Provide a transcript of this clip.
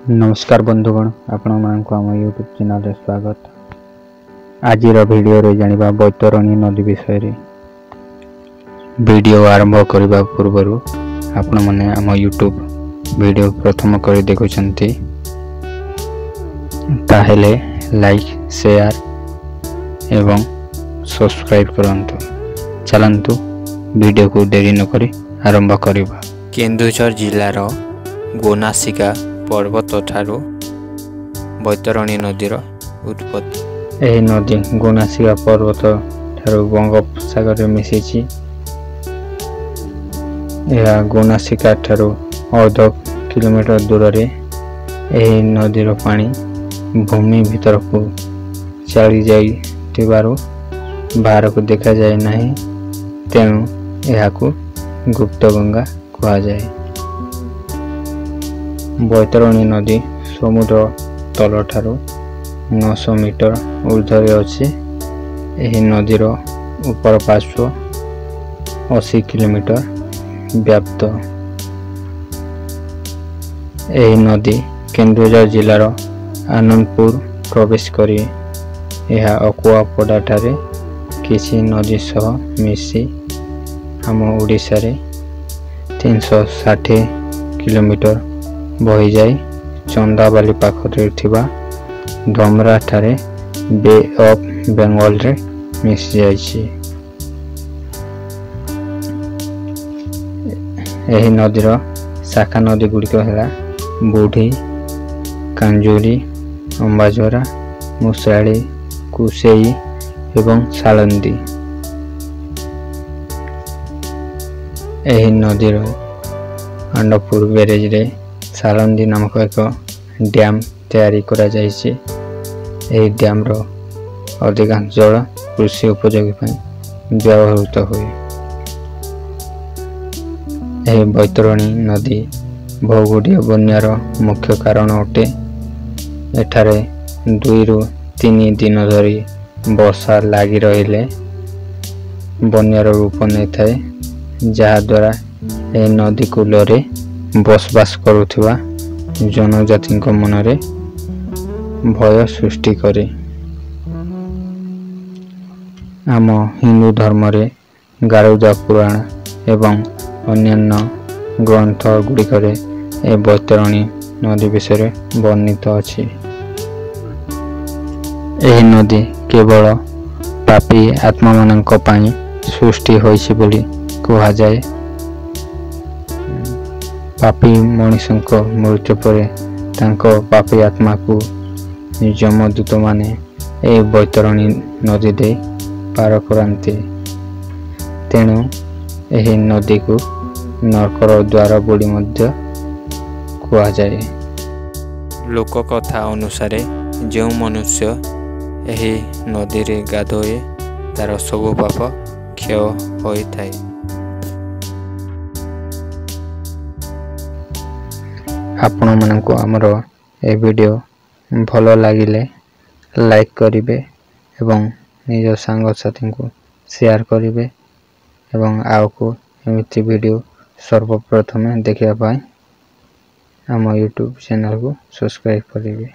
नमस्कार बंधुगण आपण मानक आम यूट्यूब चैनल रे स्वागत। आज वीडियो रे जानिबा बैतरणी नदी विषय रे। वीडियो आरंभ करबा पूर्व आपण माने आम यूट्यूब वीडियो प्रथम कर देखुछंती ताहेले लाइक शेयर एवं सब्सक्राइब करंतु। चलंतु वीडियो को देरी न करी आरंभ करबा। केन्दुझर जिल्लार गोनासिका पर्वत ठारू बैतरणी नदीर उत्पत्ति। एही नदी गोनासिका पर्वत ठारू बंगोपसागर मिसिछि। यह गोनासिका ठारू अर्ध किलोमीटर दूर रे एही नदीर पानी भूमि भीतर को चली जाइथिबारु बाहर को देखा जाए नहीं, तेणु यहाकू गुप्त गंगा कहा जाए। बैतरणी नदी समुद्र तल ठारू 900 मीटर ऊर्ध्वे अछि। एही नदीर ऊपर पार्श्व 80 किलोमीटर व्याप्त। एही नदी केन्दुझर जिलार आनंदपुर प्रवेश करी यह अकुआपड़ा ठारे किछि नदी सह मिसी आम ओडिशा रे 360 किलोमीटर बही जाए चंदाबाली पाखरे थिबा धमरा ठारे बे ऑफ बेंगल रे मिस जाइछि। एही नदीर शाखा नदी गुड़िक है बुढ़ी, कांजुरी, अंबाझरा, मुसाड़ी, कुसेई एवं सालंदी। एही नदीर आंडपुर बैरेज रे सालंदी नामक एक डैम तैयारी करा जाइछि। एही डैम रो अधिकांश जल कृषि उपयोगी पय व्यवहृत हुए। एही बैतरणी नदी भौगोलिक बन्यार मुख्य कारण अटे। एठारे 2 ରୁ 3 दिन धरी वर्षा लागी रहिले बन्यार रूप नहीं थाए, जहा द्वारा ए नदी कूल रे बसवास करुथिबा जनजाति मनरे भय सृष्टि करे। आम हिंदू धर्म रे गारुदा पुराण एवं अन्यान्य ग्रंथ गुड़िक ए बैतरणी नदी विषय वर्णित अछि। एही नदी केवल पापी आत्मा मानक पई सृष्टि होइछि बोली कहा जाए। पापी मनुष्यक मृत्यु पर तांको पापी आत्मा को यमदूत माने ए बैतरणी नदी दे पार करांती। तेणु एही नदी को नरकर द्वार बोली मध्य कहा जाए। लोक कथा अनुसार जो मनुष्य एही नदी रे गाधोए तार सबु पाप क्षय होई थाए। आपण मानक आमर ए वीडियो भल लगिले लाइक करिवे एवं निज सांग साथी को शेयर करिवे एवं आउ को एमिति वीडियो सर्वप्रथम देखिया पाई आम यूट्यूब चैनल को सब्सक्राइब करिवे।